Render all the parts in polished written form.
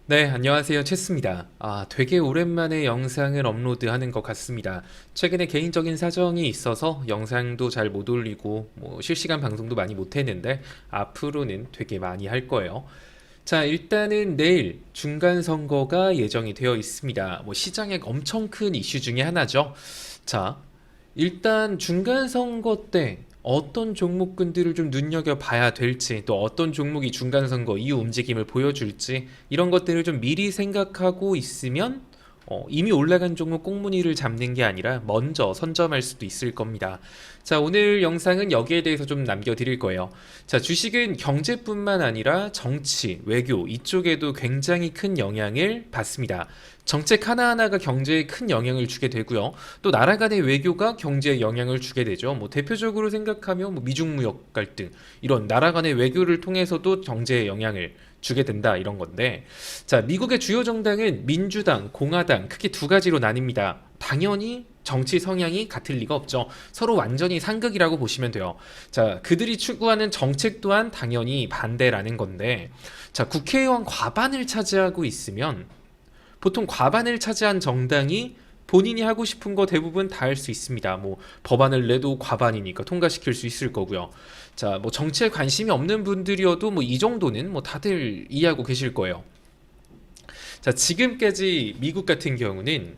네, 안녕하세요. 체스입니다. 되게 오랜만에 영상을 업로드하는 것 같습니다. 최근에 개인적인 사정이 있어서 영상도 잘 못 올리고, 실시간 방송도 많이 못 했는데, 앞으로는 되게 많이 할 거예요. 자, 일단은 내일 중간 선거가 예정이 되어 있습니다. 시장에 엄청 큰 이슈 중에 하나죠. 자, 일단 중간 선거 때 어떤 종목군들을 좀 눈여겨봐야 될지, 또 어떤 종목이 중간 선거 이후 움직임을 보여줄지, 이런 것들을 좀 미리 생각하고 있으면 이미 올라간 종목 꽁무니를 잡는 게 아니라 먼저 선점할 수도 있을 겁니다. 자, 오늘 영상은 여기에 대해서 좀 남겨드릴 거예요. 자, 주식은 경제뿐만 아니라 정치, 외교 이쪽에도 굉장히 큰 영향을 받습니다. 정책 하나하나가 경제에 큰 영향을 주게 되고요. 또 나라 간의 외교가 경제에 영향을 주게 되죠. 대표적으로 생각하면 미중 무역 갈등, 이런 나라 간의 외교를 통해서도 경제에 영향을 주게 된다, 이런 건데, 자, 미국의 주요 정당은 민주당, 공화당 크게 두 가지로 나뉩니다. 당연히 정치 성향이 같을 리가 없죠. 서로 완전히 상극이라고 보시면 돼요. 자, 그들이 추구하는 정책 또한 당연히 반대라는 건데, 자, 국회의원 과반을 차지하고 있으면 보통 과반을 차지한 정당이 본인이 하고 싶은 거 대부분 다 할 수 있습니다. 법안을 내도 과반이니까 통과시킬 수 있을 거고요. 자, 정치에 관심이 없는 분들이어도 이 정도는 다들 이해하고 계실 거예요. 자, 지금까지 미국 같은 경우는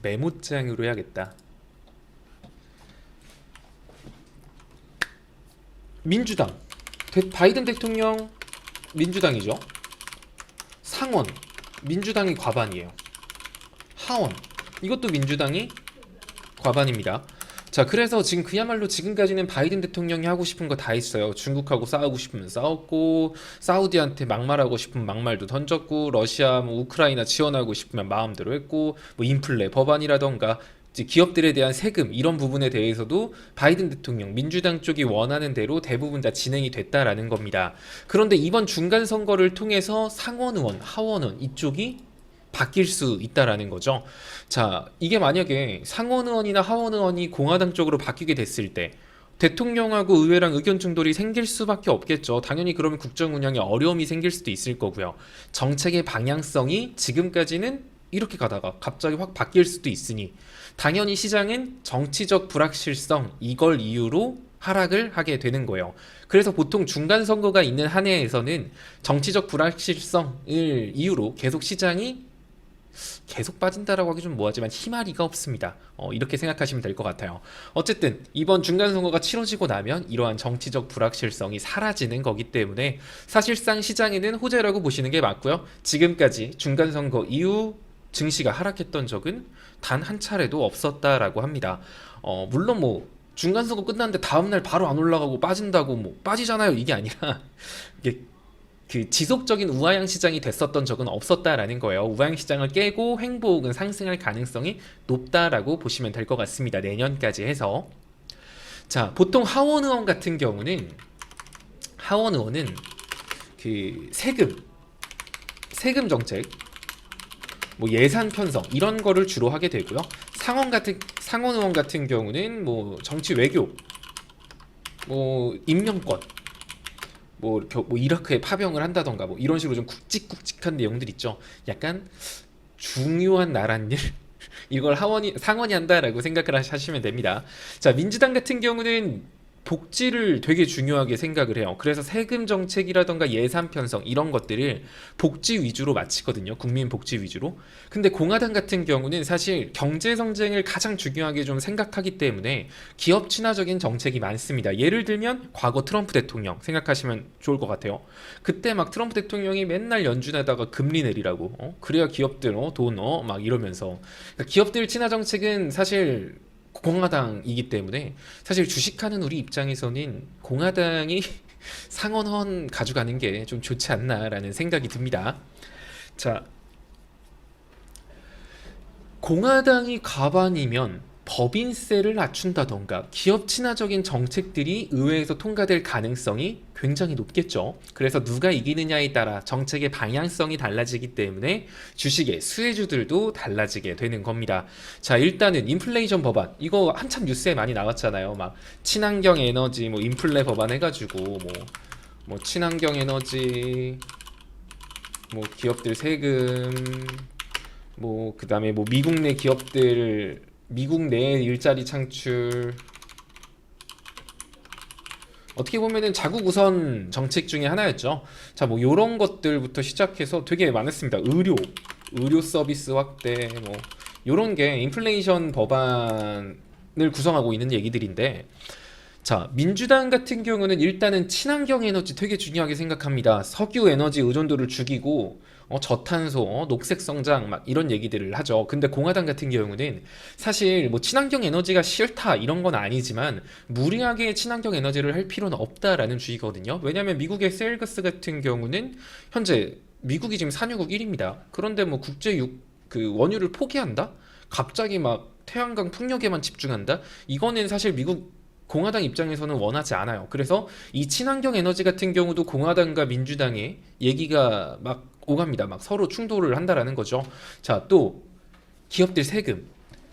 메모장으로 해야겠다. 민주당, 바이든 대통령 민주당이죠. 상원, 민주당이 과반이에요. 하원, 이것도 민주당이 과반입니다. 자, 그래서 지금 그야말로 지금까지는 바이든 대통령이 하고 싶은 거 다 했어요. 중국하고 싸우고 싶으면 싸웠고, 사우디한테 막말하고 싶으면 막말도 던졌고, 러시아, 우크라이나 지원하고 싶으면 마음대로 했고, 인플레 법안이라던가 이제 기업들에 대한 세금 이런 부분에 대해서도 바이든 대통령, 민주당 쪽이 원하는 대로 대부분 다 진행이 됐다라는 겁니다. 그런데 이번 중간 선거를 통해서 상원 의원, 하원 의원 이쪽이 바뀔 수 있다라는 거죠. 자, 이게 만약에 상원 의원이나 하원 의원이 공화당 쪽으로 바뀌게 됐을 때 대통령하고 의회랑 의견 충돌이 생길 수밖에 없겠죠. 당연히 그러면 국정 운영에 어려움이 생길 수도 있을 거고요. 정책의 방향성이 지금까지는 이렇게 가다가 갑자기 확 바뀔 수도 있으니 당연히 시장은 정치적 불확실성 이걸 이유로 하락을 하게 되는 거예요. 그래서 보통 중간 선거가 있는 한 해에서는 정치적 불확실성을 이유로 계속 시장이 계속 빠진다라고 하기 좀 뭐하지만 희마리가 없습니다. 이렇게 생각하시면 될 것 같아요. 어쨌든 이번 중간선거가 치러지고 나면 이러한 정치적 불확실성이 사라지는 거기 때문에 사실상 시장에는 호재라고 보시는 게 맞고요. 지금까지 중간선거 이후 증시가 하락했던 적은 단 한 차례도 없었다라고 합니다. 물론 중간선거 끝났는데 다음날 바로 안 올라가고 빠진다고 빠지잖아요, 이게 아니라 이게 그 지속적인 우하향 시장이 됐었던 적은 없었다라는 거예요. 우하향 시장을 깨고 횡보 혹은 상승할 가능성이 높다라고 보시면 될 것 같습니다. 내년까지 해서. 자, 보통 하원 의원 같은 경우는 하원 의원은 그 세금 정책, 예산 편성 이런 거를 주로 하게 되고요. 상원 의원 같은 경우는 정치 외교, 임명권 이라크에 파병을 한다던가 이런 식으로 좀 굵직굵직한 내용들 있죠. 약간 중요한 나란 일 이걸 상원이 한다라고 생각을 하시면 됩니다. 자, 민주당 같은 경우는 복지를 되게 중요하게 생각을 해요. 그래서 세금 정책이라던가 예산 편성 이런 것들을 복지 위주로 마치거든요. 국민 복지 위주로. 근데 공화당 같은 경우는 사실 경제 성장을 가장 중요하게 좀 생각하기 때문에 기업 친화적인 정책이 많습니다. 예를 들면 과거 트럼프 대통령 생각하시면 좋을 것 같아요. 그때 막 트럼프 대통령이 맨날 연준에다가 금리 내리라고, 그래야 기업들 돈 막 이러면서, 그러니까 기업들 친화 정책은 사실 공화당이기 때문에 사실 주식하는 우리 입장에서는 공화당이 상원헌 가져가는 게 좀 좋지 않나라는 생각이 듭니다. 자, 공화당이 과반이면 법인세를 낮춘다던가 기업 친화적인 정책들이 의회에서 통과될 가능성이 굉장히 높겠죠. 그래서 누가 이기느냐에 따라 정책의 방향성이 달라지기 때문에 주식의 수혜주들도 달라지게 되는 겁니다. 자, 일단은 인플레이션 법안 이거 한참 뉴스에 많이 나왔잖아요. 막 친환경 에너지 인플레 법안 해가지고 친환경 에너지 뭐 기업들 세금, 뭐 그다음에 뭐 미국 내 기업들, 미국 내 일자리 창출, 어떻게 보면은 자국 우선 정책 중에 하나였죠. 자, 뭐 요런 것들부터 시작해서 되게 많았습니다. 의료 서비스 확대, 뭐 요런 게 인플레이션 법안을 구성하고 있는 얘기들인데, 자, 민주당 같은 경우는 일단은 친환경 에너지 되게 중요하게 생각합니다. 석유 에너지 의존도를 죽이고 저탄소, 녹색 성장 막 이런 얘기들을 하죠. 근데 공화당 같은 경우는 사실 뭐 친환경 에너지가 싫다 이런 건 아니지만 무리하게 친환경 에너지를 할 필요는 없다라는 주의거든요. 왜냐하면 미국의 셀가스 같은 경우는 현재 미국이 지금 산유국 1위입니다. 그런데 뭐 그 원유를 포기한다? 갑자기 막 태양광 풍력에만 집중한다? 이거는 사실 미국 공화당 입장에서는 원하지 않아요. 그래서 이 친환경 에너지 같은 경우도 공화당과 민주당의 얘기가 막 오갑니다. 막 서로 충돌을 한다라는 거죠. 자, 또 기업들 세금.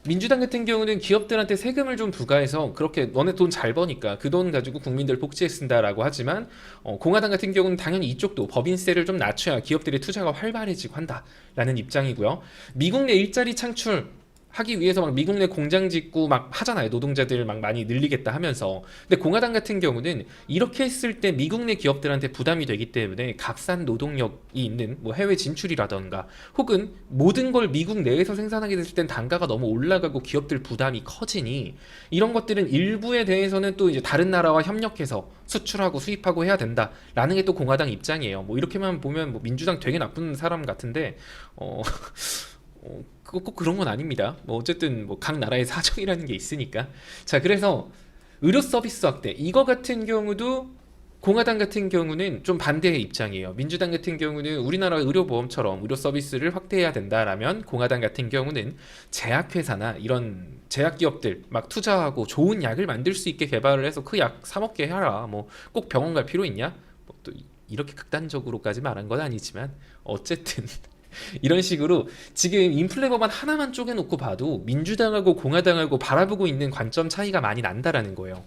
민주당 같은 경우는 기업들한테 세금을 좀 부과해서 그렇게 너네 돈 잘 버니까 그 돈 가지고 국민들 복지에 쓴다라고 하지만 공화당 같은 경우는 당연히 이쪽도 법인세를 좀 낮춰야 기업들의 투자가 활발해지고 한다라는 입장이고요. 미국 내 일자리 창출 하기 위해서 막 미국 내 공장 짓고 막 하잖아요. 노동자들 막 많이 늘리겠다 하면서. 근데 공화당 같은 경우는 이렇게 했을 때 미국 내 기업들한테 부담이 되기 때문에 값싼 노동력이 있는 뭐 해외 진출이라던가 혹은 모든 걸 미국 내에서 생산하게 됐을 땐 단가가 너무 올라가고 기업들 부담이 커지니 이런 것들은 일부에 대해서는 또 이제 다른 나라와 협력해서 수출하고 수입하고 해야 된다라는 게 또 공화당 입장이에요. 뭐 이렇게만 보면 뭐 민주당 되게 나쁜 사람 같은데 꼭 그런 건 아닙니다. 뭐 어쨌든 뭐 각 나라의 사정이라는 게 있으니까. 자, 그래서 의료 서비스 확대 이거 같은 경우도 공화당 같은 경우는 좀 반대의 입장이에요. 민주당 같은 경우는 우리나라 의료보험처럼 의료 서비스를 확대해야 된다라면 공화당 같은 경우는 제약회사나 이런 제약기업들 막 투자하고 좋은 약을 만들 수 있게 개발을 해서 그 약 사 먹게 해라. 뭐 꼭 병원 갈 필요 있냐? 뭐또 이렇게 극단적으로까지 말한 건 아니지만 어쨌든 이런 식으로 지금 인플레 법안 하나만 쪼개놓고 봐도 민주당하고 공화당하고 바라보고 있는 관점 차이가 많이 난다라는 거예요.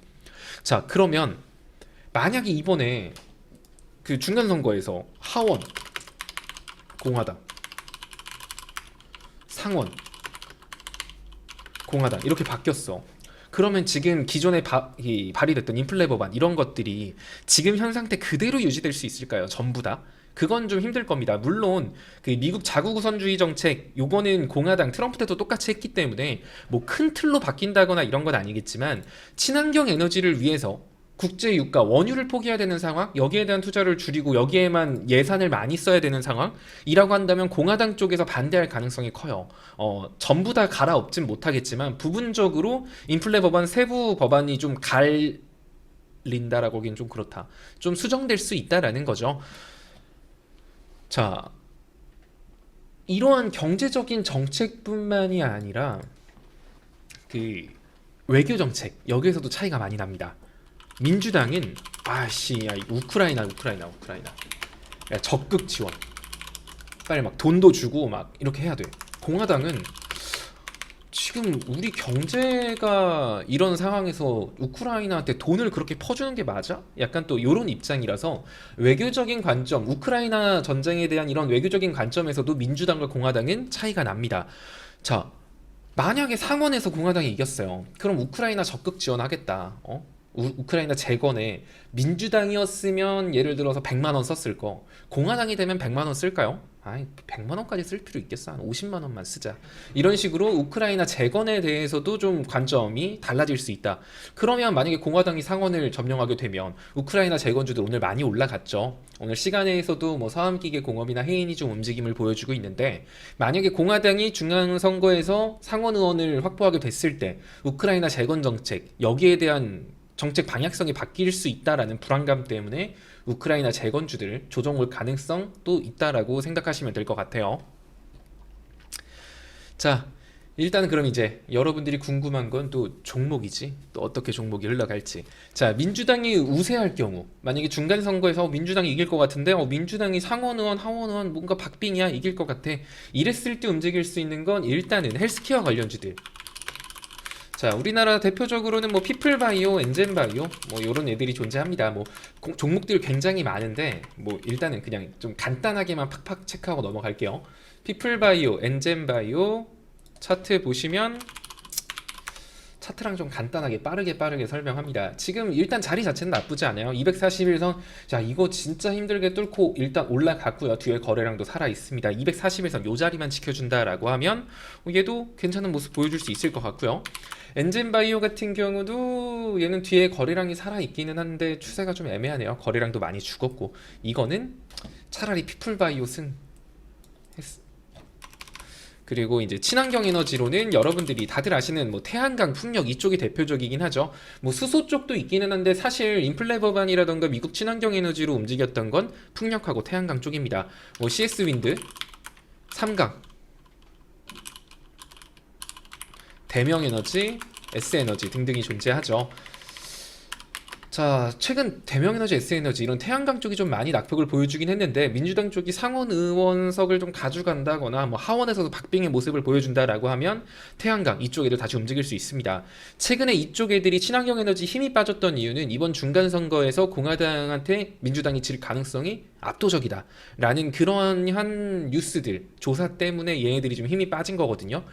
자, 그러면 만약에 이번에 그 중간선거에서 하원 공화당, 상원 공화당 이렇게 바뀌었어. 그러면 지금 기존에 발의됐던 인플레 법안 이런 것들이 지금 현 상태 그대로 유지될 수 있을까요? 전부 다? 그건 좀 힘들 겁니다. 물론 그 미국 자국 우선주의 정책 요거는 공화당 트럼프 때도 똑같이 했기 때문에 뭐 큰 틀로 바뀐다거나 이런 건 아니겠지만 친환경 에너지를 위해서 국제 유가 원유를 포기해야 되는 상황, 여기에 대한 투자를 줄이고 여기에만 예산을 많이 써야 되는 상황이라고 한다면 공화당 쪽에서 반대할 가능성이 커요. 전부 다 갈아엎진 못하겠지만 부분적으로 인플레 법안 세부 법안이 좀 갈린다라고 하기엔 좀 그렇다. 좀 수정될 수 있다라는 거죠. 자, 이러한 경제적인 정책뿐만이 아니라 그 외교 정책 여기에서도 차이가 많이 납니다. 민주당은 야, 우크라이나 야, 적극 지원 빨리 막 돈도 주고 막 이렇게 해야 돼. 공화당은 지금 우리 경제가 이런 상황에서 우크라이나한테 돈을 그렇게 퍼주는 게 맞아? 약간 또 이런 입장이라서 외교적인 관점, 우크라이나 전쟁에 대한 이런 외교적인 관점에서도 민주당과 공화당은 차이가 납니다. 자, 만약에 상원에서 공화당이 이겼어요. 그럼 우크라이나 적극 지원하겠다. 우크라이나 재건에 민주당이었으면 예를 들어서 100만 원 썼을 거 공화당이 되면 100만 원 쓸까요? 아이 100만 원까지 쓸 필요 있겠어. 한 50만 원만 쓰자. 이런 식으로 우크라이나 재건에 대해서도 좀 관점이 달라질 수 있다. 그러면 만약에 공화당이 상원을 점령하게 되면 우크라이나 재건주들 오늘 많이 올라갔죠. 오늘 시간에서도 뭐 서함기계 공업이나 해인이 좀 움직임을 보여주고 있는데 만약에 공화당이 중앙선거에서 상원 의원을 확보하게 됐을 때 우크라이나 재건 정책 여기에 대한 정책 방향성이 바뀔 수 있다라는 불안감 때문에 우크라이나 재건주들 조정올 가능성도 있다라고 생각하시면 될 것 같아요. 자, 일단 그럼 이제 여러분들이 궁금한 건 또 종목이지. 또 어떻게 종목이 흘러갈지. 자, 민주당이 우세할 경우 만약에 중간 선거에서 민주당이 이길 것 같은데 민주당이 상원 의원, 하원 의원 뭔가 박빙이야 이길 것 같아. 이랬을 때 움직일 수 있는 건 일단은 헬스케어 관련주들. 자, 자, 우리나라 대표적으로는 뭐 피플바이오, 엔젠바이오 뭐 이런 애들이 존재합니다. 뭐 종목들 굉장히 많은데 뭐 일단은 그냥 좀 간단하게만 팍팍 체크하고 넘어갈게요. 피플바이오, 엔젠바이오 차트 보시면 차트랑 좀 간단하게 빠르게 설명합니다. 지금 일단 자리 자체는 나쁘지 않아요. 241선, 자 이거 진짜 힘들게 뚫고 일단 올라갔고요. 뒤에 거래량도 살아 있습니다. 241선 요 자리만 지켜준다라고 하면 얘도 괜찮은 모습 보여줄 수 있을 것 같고요. 엔젠바이오 같은 경우도 얘는 뒤에 거래량이 살아 있기는 한데 추세가 좀 애매하네요. 거래량도 많이 죽었고 이거는 차라리 피플바이오 승. 그리고 이제 친환경 에너지로는 여러분들이 다들 아시는 뭐 태양광, 풍력 이쪽이 대표적이긴 하죠. 뭐 수소 쪽도 있기는 한데 사실 인플레 법안이라던가 미국 친환경 에너지로 움직였던 건 풍력하고 태양광 쪽입니다. 뭐 CS 윈드, 삼강, 대명 에너지, S 에너지 등등이 존재하죠. 자, 최근 대명에너지, S에너지 이런 태양광 쪽이 좀 많이 낙폭을 보여주긴 했는데 민주당 쪽이 상원 의원석을 좀 가져간다거나 뭐 하원에서도 박빙의 모습을 보여준다라고 하면 태양광 이쪽 애들 다시 움직일 수 있습니다. 최근에 이쪽 애들이 친환경 에너지 힘이 빠졌던 이유는 이번 중간 선거에서 공화당한테 민주당이 질 가능성이 압도적이다 라는 그러한 뉴스들, 조사 때문에 얘네들이 좀 힘이 빠진 거거든요.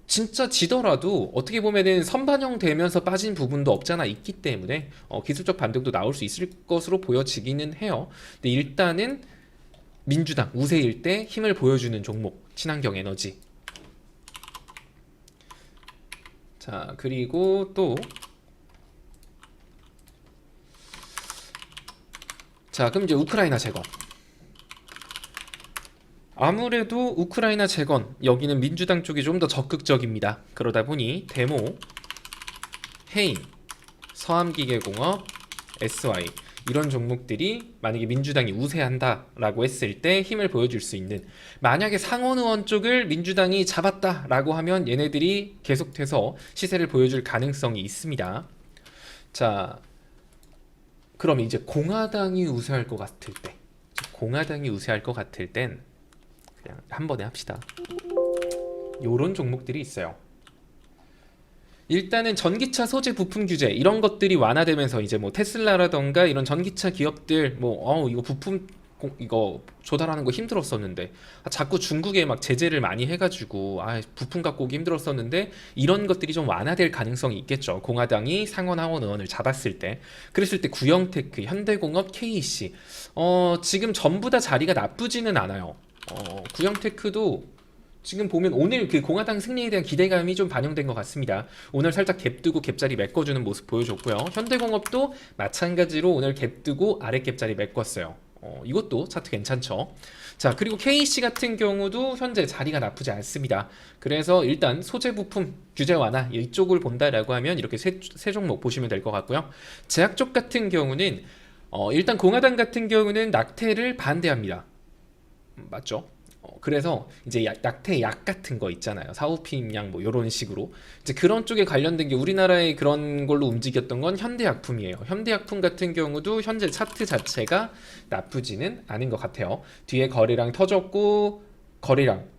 진짜 지더라도 어떻게 보면은 선반영 되면서 빠진 부분도 없잖아 있기 때문에 기술적 반등도 나올 수 있을 것으로 보여지기는 해요. 근데 일단은 민주당 우세일 때 힘을 보여주는 종목 친환경 에너지. 자, 그리고 또 자, 그럼 이제 우크라이나 재건. 아무래도 우크라이나 재건 여기는 민주당 쪽이 좀 더 적극적입니다. 그러다 보니 데모, 해임, 서암기계공업, SY 이런 종목들이 만약에 민주당이 우세한다라고 했을 때 힘을 보여줄 수 있는, 만약에 상원 의원 쪽을 민주당이 잡았다라고 하면 얘네들이 계속해서 시세를 보여줄 가능성이 있습니다. 자, 그럼 이제 공화당이 우세할 것 같을 때, 공화당이 우세할 것 같을 땐 그냥 한 번에 합시다. 요런 종목들이 있어요. 일단은 전기차 소재 부품 규제 이런 것들이 완화되면서 이제 뭐 테슬라라던가 이런 전기차 기업들 뭐 이거 부품 이거 조달하는 거 힘들었었는데 자꾸 중국에 막 제재를 많이 해가지고 부품 갖고 오기 힘들었었는데 이런 것들이 좀 완화될 가능성이 있겠죠. 공화당이 상원 하원 의원을 잡았을 때. 그랬을 때 구형테크, 현대공업, KC 지금 전부 다 자리가 나쁘지는 않아요. 구형테크도 지금 보면 오늘 그 공화당 승리에 대한 기대감이 좀 반영된 것 같습니다. 오늘 살짝 갭 뜨고 갭자리 메꿔주는 모습 보여줬고요. 현대공업도 마찬가지로 오늘 갭 뜨고 아래 갭자리 메꿨어요. 이것도 차트 괜찮죠. 자, 그리고 KC 같은 경우도 현재 자리가 나쁘지 않습니다. 그래서 일단 소재 부품 규제 완화 이쪽을 본다라고 하면 이렇게 세 종목 보시면 될 것 같고요. 제약 쪽 같은 경우는 일단 공화당 같은 경우는 낙태를 반대합니다. 맞죠? 그래서 이제 낙태 약 같은 거 있잖아요. 사우피임약 뭐 이런 식으로 이제 그런 쪽에 관련된 게 우리나라에 그런 걸로 움직였던 건 현대약품이에요. 현대약품 같은 경우도 현재 차트 자체가 나쁘지는 않은 것 같아요. 뒤에 거래량 터졌고 거래량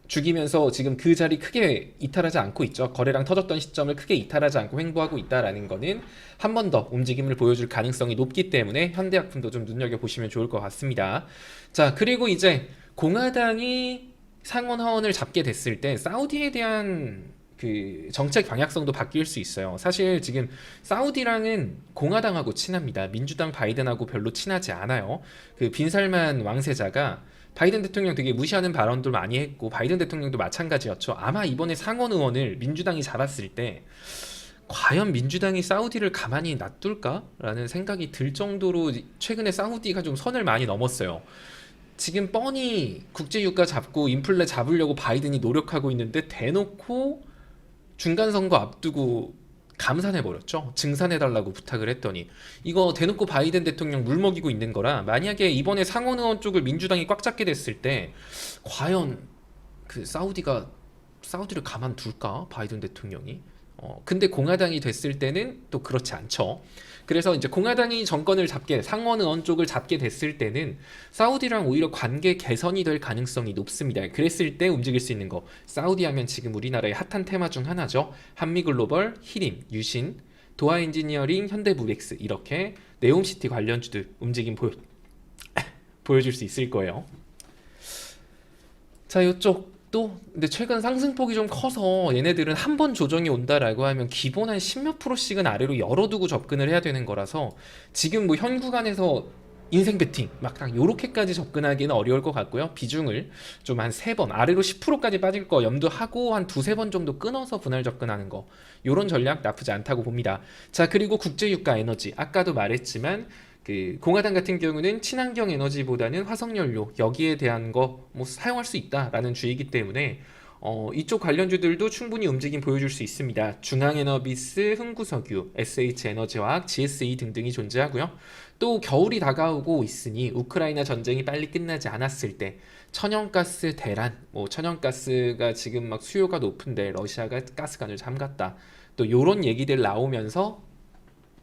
죽이면서 지금 그 자리 크게 이탈하지 않고 있죠. 거래량 터졌던 시점을 크게 이탈하지 않고 횡보하고 있다라는 거는 한 번 더 움직임을 보여줄 가능성이 높기 때문에 현대약품도 좀 눈여겨보시면 좋을 것 같습니다. 자, 그리고 이제 공화당이 상원 하원을 잡게 됐을 때 사우디에 대한 그 정책 방향성도 바뀔 수 있어요. 사실 지금 사우디랑은 공화당하고 친합니다. 민주당 바이든하고 별로 친하지 않아요. 그 빈살만 왕세자가 바이든 대통령 되게 무시하는 발언도 많이 했고 바이든 대통령도 마찬가지였죠. 아마 이번에 상원 의원을 민주당이 잡았을 때 과연 민주당이 사우디를 가만히 놔둘까라는 생각이 들 정도로 최근에 사우디가 좀 선을 많이 넘었어요. 지금 뻔히 국제유가 잡고 인플레 잡으려고 바이든이 노력하고 있는데 대놓고 중간선거 앞두고 감산해버렸죠. 증산해달라고 부탁을 했더니 이거 대놓고 바이든 대통령 물먹이고 있는 거라, 만약에 이번에 상원 의원 쪽을 민주당이 꽉 잡게 됐을 때 과연 그 사우디를 가만둘까 바이든 대통령이. 근데 공화당이 됐을 때는 또 그렇지 않죠. 그래서 이제 공화당이 정권을 잡게, 상원의원 쪽을 잡게 됐을 때는 사우디랑 오히려 관계 개선이 될 가능성이 높습니다. 그랬을 때 움직일 수 있는 거, 사우디 하면 지금 우리나라의 핫한 테마 중 하나죠. 한미글로벌, 히림, 유신, 도하엔지니어링, 현대무벡스, 이렇게 네옴시티 관련주들 움직임 보여줄 수 있을 거예요. 자, 이쪽도 근데 최근 상승폭이 좀 커서 얘네들은 한 번 조정이 온다라고 하면 기본 한 10몇 프로씩은 아래로 열어두고 접근을 해야 되는 거라서 지금 뭐 현 구간에서 인생 베팅 막 딱 요렇게까지 접근하기는 어려울 것 같고요. 비중을 좀 한 3번 아래로 10%까지 빠질 거 염두하고 한 두세 번 정도 끊어서 분할 접근하는 거, 요런 전략 나쁘지 않다고 봅니다. 자, 그리고 국제유가 에너지, 아까도 말했지만 그 공화당 같은 경우는 친환경 에너지보다는 화석연료, 여기에 대한 거 뭐 사용할 수 있다라는 주의이기 때문에 이쪽 관련주들도 충분히 움직임 보여줄 수 있습니다. 중앙에너비스, 흥구석유, SH에너지화학, GSE 등등이 존재하고요. 또 겨울이 다가오고 있으니 우크라이나 전쟁이 빨리 끝나지 않았을 때 천연가스 대란, 뭐 천연가스가 지금 막 수요가 높은데 러시아가 가스관을 잠갔다, 또 요런 얘기들 나오면서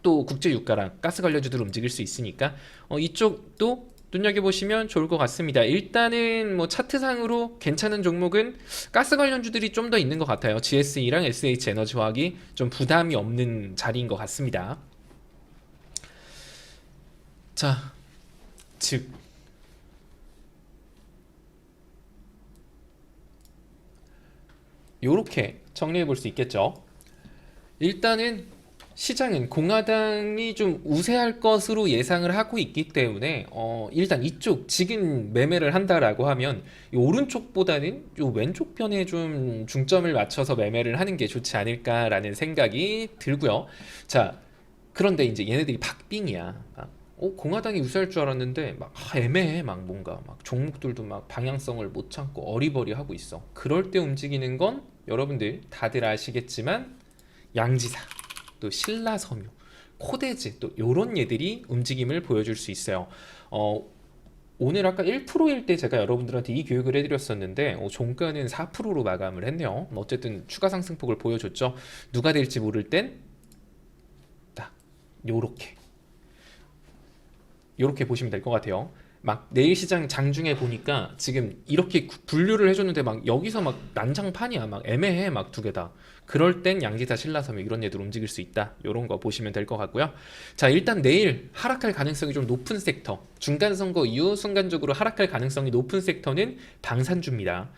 또 국제유가랑 가스 관련주들 움직일 수 있으니까 이쪽도 눈여겨보시면 좋을 것 같습니다. 일단은 뭐 차트상으로 괜찮은 종목은 가스 관련주들이 좀 더 있는 것 같아요. GSE랑 SH에너지화학이 좀 부담이 없는 자리인 것 같습니다. 자, 즉 요렇게 정리해 볼 수 있겠죠. 일단은 시장은 공화당이 좀 우세할 것으로 예상을 하고 있기 때문에 일단 이쪽 지금 매매를 한다라고 하면 이 오른쪽보다는 이 왼쪽 편에 좀 중점을 맞춰서 매매를 하는 게 좋지 않을까라는 생각이 들고요. 자, 그런데 이제 얘네들이 박빙이야. 공화당이 우세할 줄 알았는데 막 애매해. 막 뭔가 막 종목들도 막 방향성을 못 찾고 어리버리하고 있어. 그럴 때 움직이는 건 여러분들 다들 아시겠지만 양지사, 또 신라섬유, 코데즈, 또 요런 얘들이 움직임을 보여줄 수 있어요. 오늘 아까 1%일 때 제가 여러분들한테 이 교육을 해드렸었는데 종가는 4%로 마감을 했네요. 어쨌든 추가 상승폭을 보여줬죠. 누가 될지 모를 땐 딱 요렇게 보시면 될 것 같아요. 막 내일 시장 장중에 보니까 지금 이렇게 분류를 해줬는데 막 여기서 막 난장판이야. 막 애매해. 막 두 개 다. 그럴 땐 양기사, 신라섬유 이런 애들 움직일 수 있다. 요런 거 보시면 될 것 같고요. 자, 일단 내일 하락할 가능성이 좀 높은 섹터, 중간선거 이후 순간적으로 하락할 가능성이 높은 섹터는 방산주입니다.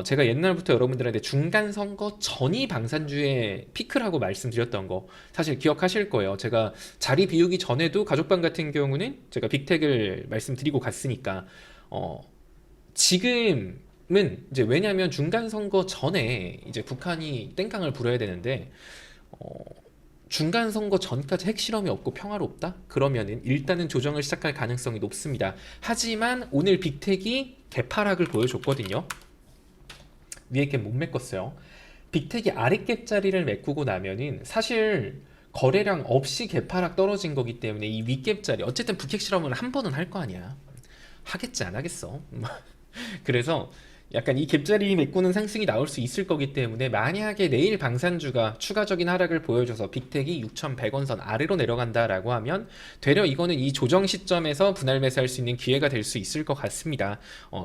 제가 옛날부터 여러분들한테 중간선거 전이 방산주의 피크라고 말씀드렸던 거 사실 기억하실 거예요. 제가 자리 비우기 전에도 가족방 같은 경우는 제가 빅텍을 말씀드리고 갔으니까 지금은 이제 왜냐하면 중간선거 전에 이제 북한이 땡깡을 부려야 되는데 중간선거 전까지 핵실험이 없고 평화롭다? 그러면은 일단은 조정을 시작할 가능성이 높습니다. 하지만 오늘 빅텍이 개파락을 보여줬거든요. 위에 캡 못 메꿨어요. 빅텍이 아랫캡 자리를 메꾸고 나면은 사실 거래량 없이 개파락 떨어진 거기 때문에 이 윗캡 자리, 어쨌든 북핵 실험을 한 번은 할 거 아니야. 하겠지 안 하겠어. 그래서 약간 이 갭자리 메꾸는 상승이 나올 수 있을 거기 때문에 만약에 내일 방산주가 추가적인 하락을 보여줘서 빅텍이 6,100원 선 아래로 내려간다라고 하면 되려 이거는 이 조정 시점에서 분할 매수할 수 있는 기회가 될 수 있을 것 같습니다.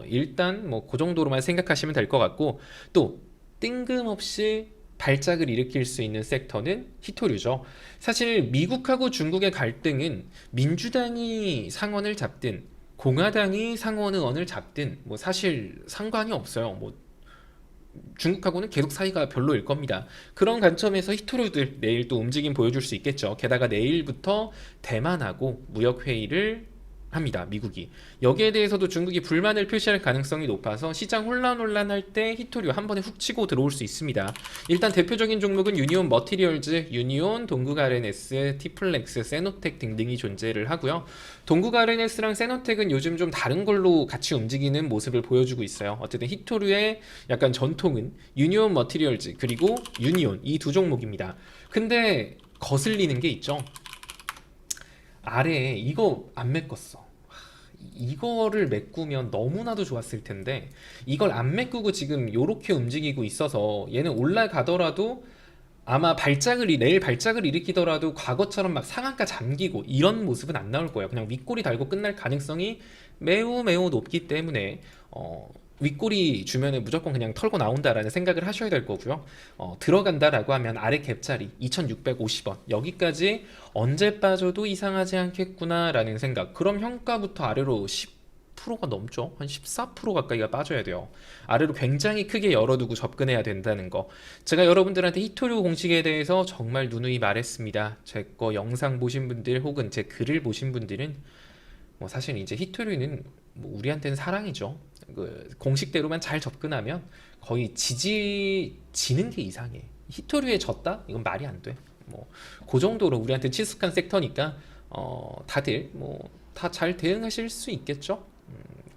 일단 뭐 그 정도로만 생각하시면 될 것 같고, 또 뜬금없이 발작을 일으킬 수 있는 섹터는 히토류죠. 사실 미국하고 중국의 갈등은 민주당이 상원을 잡든 공화당이 상원의원을 잡든 뭐 사실 상관이 없어요. 뭐 중국하고는 계속 사이가 별로일 겁니다. 그런 관점에서 히토류들 내일 또 움직임 보여줄 수 있겠죠. 게다가 내일부터 대만하고 무역회의를 합니다. 미국이. 여기에 대해서도 중국이 불만을 표시할 가능성이 높아서 시장 혼란할 때 히토류 한 번에 훅 치고 들어올 수 있습니다. 일단 대표적인 종목은 유니온 머티리얼즈, 유니온, 동국 RNS, 티플렉스, 세노텍 등등이 존재를 하고요. 동국 RNS랑 세노텍은 요즘 좀 다른 걸로 같이 움직이는 모습을 보여주고 있어요. 어쨌든 히토류의 약간 전통은 유니온 머티리얼즈 그리고 유니온, 이 두 종목입니다. 근데 거슬리는 게 있죠. 아래에 이거 안 메꿨어. 이거를 메꾸면 너무나도 좋았을 텐데 이걸 안 메꾸고 지금 요렇게 움직이고 있어서 얘는 올라가더라도 아마 내일 발작을 일으키더라도 과거처럼 막 상한가 잠기고 이런 모습은 안 나올 거예요. 그냥 윗꼬리 달고 끝날 가능성이 매우 매우 높기 때문에 윗꼬리 주면은 무조건 그냥 털고 나온다라는 생각을 하셔야 될 거고요. 들어간다라고 하면 아래 갭자리 2650원 여기까지 언제 빠져도 이상하지 않겠구나라는 생각. 그럼 현가부터 아래로 10%가 넘죠. 한 14% 가까이가 빠져야 돼요. 아래로 굉장히 크게 열어두고 접근해야 된다는 거. 제가 여러분들한테 히토류 공식에 대해서 정말 누누이 말했습니다. 제 거 영상 보신 분들 혹은 제 글을 보신 분들은 뭐 사실 이제 히토류는 뭐 우리한테는 사랑이죠. 그 공식대로만 잘 접근하면 거의 지는 게 이상해. 히토류에 졌다? 이건 말이 안 돼. 뭐 그 정도로 우리한테 친숙한 섹터니까 다들 뭐 다 잘 대응하실 수 있겠죠.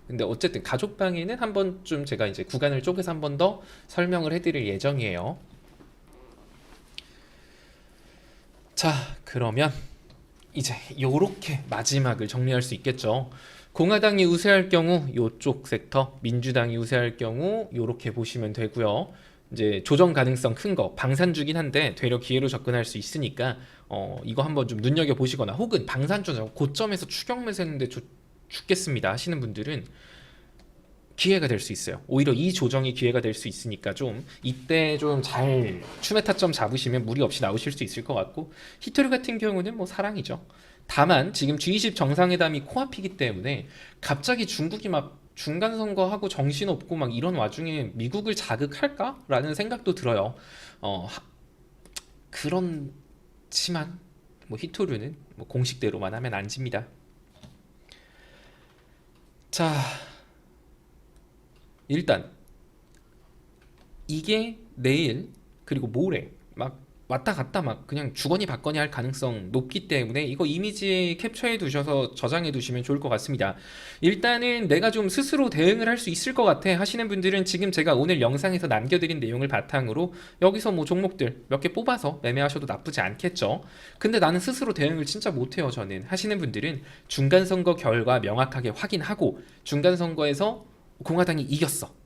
근데 어쨌든 가족방에는 한 번쯤 제가 이제 구간을 쪼개서 한 번 더 설명을 해드릴 예정이에요. 자, 그러면 이제 요렇게 마지막을 정리할 수 있겠죠. 공화당이 우세할 경우 요쪽 섹터, 민주당이 우세할 경우 요렇게 보시면 되고요. 이제 조정 가능성 큰 거 방산주긴 한데 되려 기회로 접근할 수 있으니까 이거 한번 좀 눈여겨 보시거나 혹은 방산주 고점에서 추격 매수했는데 죽겠습니다 하시는 분들은 기회가 될 수 있어요. 오히려 이 조정이 기회가 될 수 있으니까 좀 이때 좀 잘 추매 타점 잡으시면 무리 없이 나오실 수 있을 것 같고, 히토리 같은 경우는 뭐 사랑이죠. 다만 지금 G20 정상회담이 코앞이기 때문에 갑자기 중국이 막 중간 선거하고 정신없고 막 이런 와중에 미국을 자극할까라는 생각도 들어요. 그렇지만 뭐 히토류는 뭐 공식대로만 하면 안 집니다. 자, 일단 이게 내일 그리고 모레 막 왔다 갔다 막 그냥 주거니 받거니 할 가능성 높기 때문에 이거 이미지 캡처해 두셔서 저장해 두시면 좋을 것 같습니다. 일단은 내가 좀 스스로 대응을 할 수 있을 것 같아 하시는 분들은 지금 제가 오늘 영상에서 남겨드린 내용을 바탕으로 여기서 뭐 종목들 몇 개 뽑아서 매매하셔도 나쁘지 않겠죠. 근데 나는 스스로 대응을 진짜 못해요 저는 하시는 분들은 중간선거 결과 명확하게 확인하고 중간선거에서 공화당이 이겼어.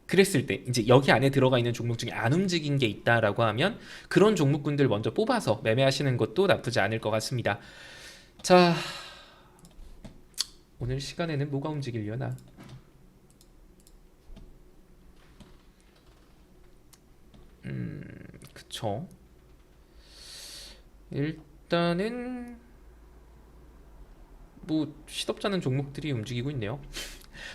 그랬을 때 이제 여기 안에 들어가 있는 종목 중에 안 움직인 게 있다라고 하면 그런 종목군들 먼저 뽑아서 매매하시는 것도 나쁘지 않을 것 같습니다. 자, 오늘 시간에는 뭐가 움직이려나? 그쵸. 일단은 뭐 시덥잖은 종목들이 움직이고 있네요.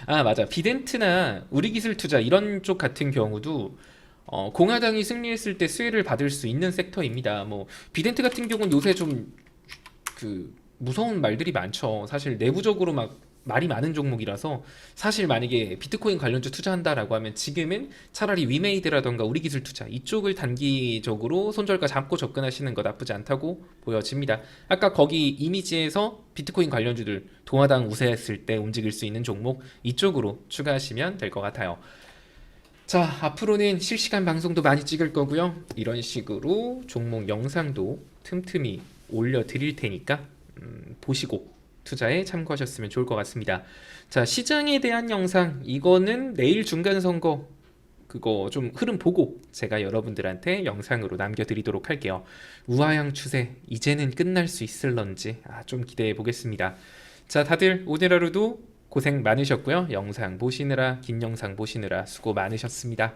아, 맞아. 비덴트나 우리기술투자 이런 쪽 같은 경우도 공화당이 승리했을 때 수혜를 받을 수 있는 섹터입니다. 뭐 비덴트 같은 경우는 요새 좀 그 무서운 말들이 많죠. 사실 내부적으로 막 말이 많은 종목이라서 사실 만약에 비트코인 관련주 투자한다라고 하면 지금은 차라리 위메이드라던가 우리기술투자 이쪽을 단기적으로 손절가 잡고 접근하시는 거 나쁘지 않다고 보여집니다. 아까 거기 이미지에서 비트코인 관련주들 동화당 우세했을 때 움직일 수 있는 종목 이쪽으로 추가하시면 될 것 같아요. 자, 앞으로는 실시간 방송도 많이 찍을 거고요. 이런 식으로 종목 영상도 틈틈이 올려드릴 테니까 보시고 투자에 참고하셨으면 좋을 것 같습니다. 자, 시장에 대한 영상 이거는 내일 중간선거 그거 좀 흐름 보고 제가 여러분들한테 영상으로 남겨드리도록 할게요. 우하향 추세 이제는 끝날 수 있을런지 좀 기대해 보겠습니다. 자, 다들 오늘 하루도 고생 많으셨고요. 영상 보시느라 긴 영상 보시느라 수고 많으셨습니다.